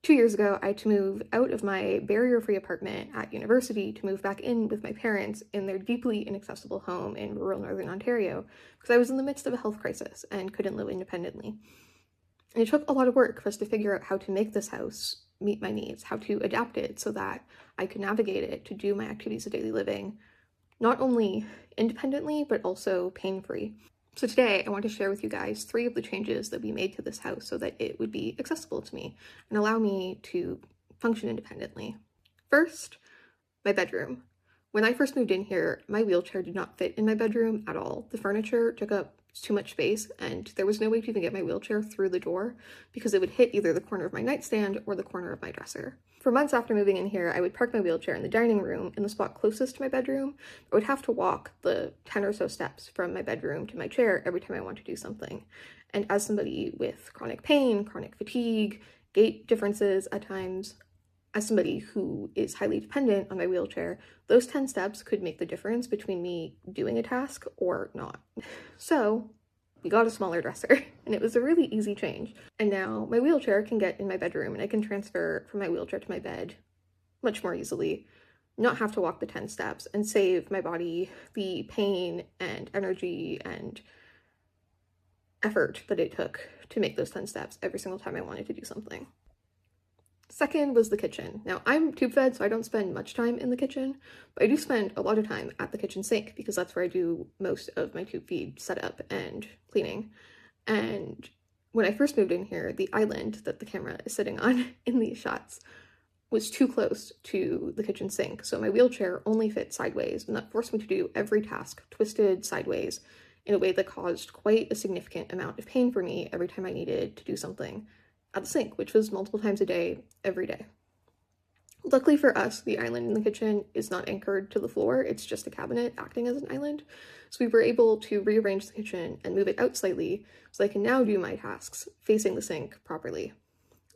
2 years ago, I had to move out of my barrier-free apartment at university to move back in with my parents in their deeply inaccessible home in rural Northern Ontario because I was in the midst of a health crisis and couldn't live independently. And it took a lot of work for us to figure out how to make this house meet my needs, how to adapt it so that I could navigate it to do my activities of daily living, not only independently, but also pain-free. So today I want to share with you guys 3 of the changes that we made to this house so that it would be accessible to me and allow me to function independently. First, my bedroom. When I first moved in here, my wheelchair did not fit in my bedroom at all. The furniture took up too much space and there was no way to even get my wheelchair through the door because it would hit either the corner of my nightstand or the corner of my dresser. For months after moving in here, I would park my wheelchair in the dining room in the spot closest to my bedroom. I would have to walk the 10 or so steps from my bedroom to my chair every time I want to do something. And as somebody with chronic pain, chronic fatigue, gait differences at times, as somebody who is highly dependent on my wheelchair, those 10 steps could make the difference between me doing a task or not. So we got a smaller dresser and it was a really easy change. And now my wheelchair can get in my bedroom and I can transfer from my wheelchair to my bed much more easily, not have to walk the 10 steps and save my body the pain and energy and effort that it took to make those 10 steps every single time I wanted to do something. Second was the kitchen. Now, I'm tube-fed, so I don't spend much time in the kitchen, but I do spend a lot of time at the kitchen sink because that's where I do most of my tube feed setup and cleaning. And when I first moved in here, the island that the camera is sitting on in these shots was too close to the kitchen sink, so my wheelchair only fit sideways, and that forced me to do every task twisted sideways in a way that caused quite a significant amount of pain for me every time I needed to do something at the sink, which was multiple times a day, every day. Luckily for us, the island in the kitchen is not anchored to the floor, it's just a cabinet acting as an island. So we were able to rearrange the kitchen and move it out slightly so I can now do my tasks facing the sink properly.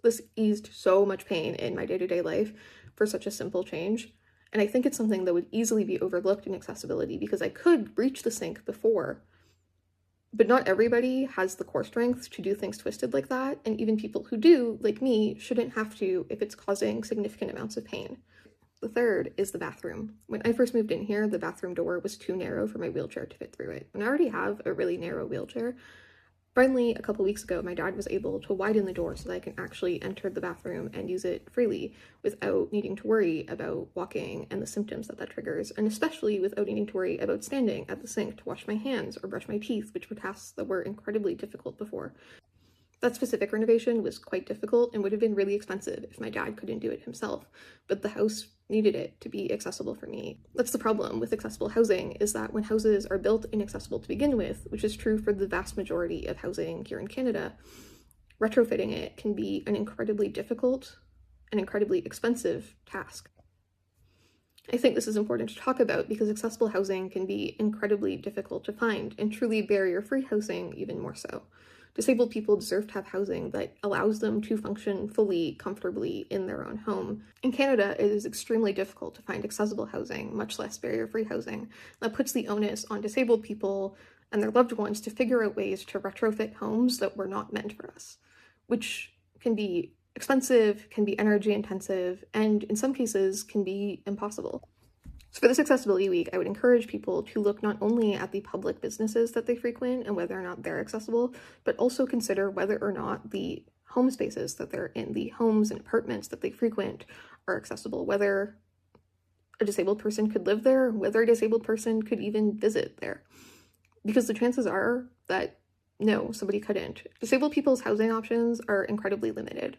This eased so much pain in my day-to-day life for such a simple change. And I think it's something that would easily be overlooked in accessibility because I could reach the sink before, but not everybody has the core strength to do things twisted like that, and even people who do, like me, shouldn't have to if it's causing significant amounts of pain. The third is the bathroom. When I first moved in here, the bathroom door was too narrow for my wheelchair to fit through it, and I already have a really narrow wheelchair. Finally, a couple weeks ago, my dad was able to widen the door so that I can actually enter the bathroom and use it freely without needing to worry about walking and the symptoms that that triggers, and especially without needing to worry about standing at the sink to wash my hands or brush my teeth, which were tasks that were incredibly difficult before. That specific renovation was quite difficult and would have been really expensive if my dad couldn't do it himself, but the house needed it to be accessible for me. That's the problem with accessible housing, is that when houses are built inaccessible to begin with, which is true for the vast majority of housing here in Canada, retrofitting it can be an incredibly difficult and incredibly expensive task. I think this is important to talk about because accessible housing can be incredibly difficult to find, and truly barrier-free housing even more so. Disabled people deserve to have housing that allows them to function fully, comfortably in their own home. In Canada, it is extremely difficult to find accessible housing, much less barrier-free housing. That puts the onus on disabled people and their loved ones to figure out ways to retrofit homes that were not meant for us, which can be expensive, can be energy intensive, and in some cases can be impossible. So for this accessibility week, I would encourage people to look not only at the public businesses that they frequent and whether or not they're accessible, but also consider whether or not the home spaces that they're in, the homes and apartments that they frequent, are accessible, whether a disabled person could live there, whether a disabled person could even visit there. Because the chances are that no, somebody couldn't. Disabled people's housing options are incredibly limited,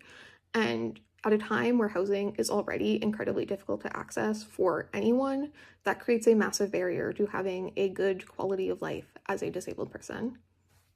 and at a time where housing is already incredibly difficult to access for anyone, that creates a massive barrier to having a good quality of life as a disabled person.